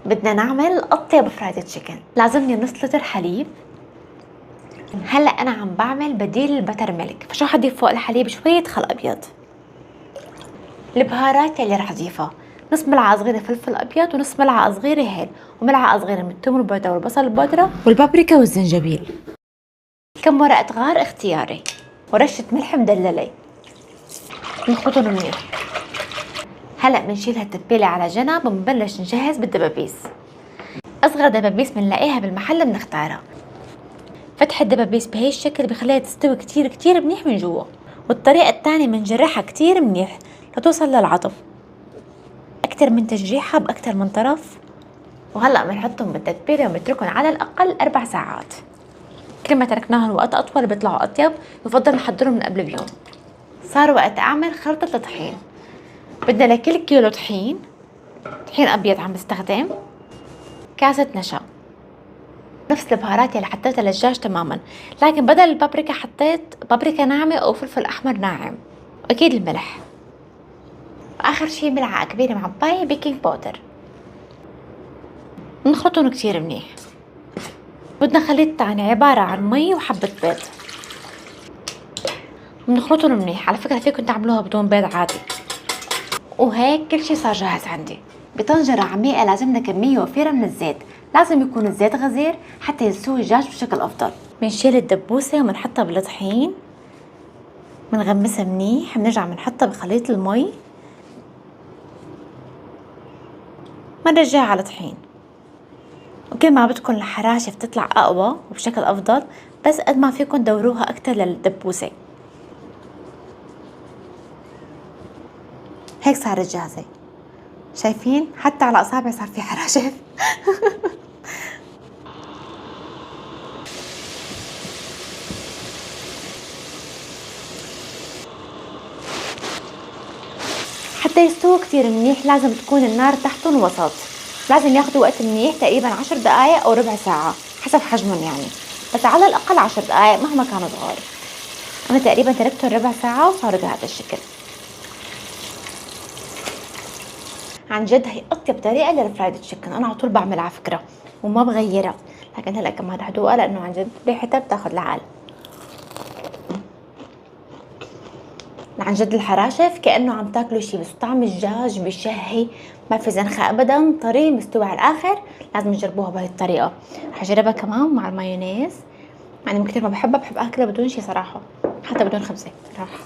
بدنا نعمل أطيب فرايد تشيكن. لازمني نص لتر حليب. هلا انا عم بعمل بديل البتر ميلك، فشو حضيف فوق الحليب؟ شويه خل ابيض. البهارات اللي رح اضيفها: نص ملعقه صغيره فلفل ابيض، ونص ملعقه صغيره هيل، وملعقه صغيره من الثوم البودره والبصل البودره والبابريكا والزنجبيل، كم ورقه غار اختياري، ورشه ملح مدلله. نخلطهم منيح. هلا بنشيل هالتتبيله على جنب وبنبلش نجهز بالدبابيس. اصغر دبابيس بنلاقيها بالمحل بنختارها. فتح الدبابيس بهي الشكل بخليها تستوي كتير كتير منيح من جوا، والطريقة الثانية بنجرحها كتير منيح لتوصل للعطف، أكتر من تجريحها بأكتر من طرف. وهلأ بنحطهم بالتتبيلة وبنتركهم على الأقل 4 ساعات. كل ما تركناهم وقت أطول بيطلعوا أطيب، يفضل نحضرهم من قبل بيوم. صار وقت أعمل خلطة الطحين. بدنا لكل كيلو طحين أبيض عم بستخدم كاسة نشا، نفس البهارات اللي حطيتها للدجاج تماما، لكن بدل البابريكا حطيت بابريكا ناعمة أو فلفل أحمر ناعم، وأكيد الملح. وآخر شي ملعقة كبيرة معباية بيكنج باودر. نخلطهم كتير منيح. بدنا خليط تاني عبارة عن مي وحبة بيض. بنخلطهم منيح. على فكرة فيكم تعملوها بدون بيض عادي. وهيك كل شي صار جاهز عندي. بطنجرة عميقة لازمنا كمية وفيرة من الزيت، لازم يكون الزيت غزير حتى يستوي الدجاج بشكل أفضل. بنشيل الدبوسة وبنحطها بالطحين، بنغمسها منيح، بنرجع بنحطها بخليط المي، بنرجعها على طحين. وكل ما بدكم الحراشف تطلع أقوى وبشكل أفضل، بس قد ما فيكم دوروها أكتر للدبوسة. هيك صارت جاهزة. شايفين؟ حتى على أصابع صار في حراشف. حتى يستووا كتير منيح لازم تكون النار تحتهم وسط. لازم ياخدوا وقت منيح، تقريبا 10 دقايق أو ربع ساعة حسب حجمهم يعني، بس على الأقل 10 دقايق مهما كانوا صغار. أنا تقريبا تركتهم ربع ساعة وصاروا بهذا الشكل. عن جد هي أطيب طريقة للفرايد تشيكن، أنا على طول بعملها على فكرة وما بغيرها، لكن هلا كمان رح دوقها لأنه عن جد ريحتها بتاخد العقل. عن جد الحراشف كأنه عم تاكلوا شي، بس طعم الدجاج بشهي، ما في زنخة أبدا، طري مستوي على الآخر. لازم تجربوها بهي الطريقة. رح أجربها كمان مع المايونيز، يعني من كتير ما بحب أكلها بدون شي صراحة، حتى بدون خبزة صراحة.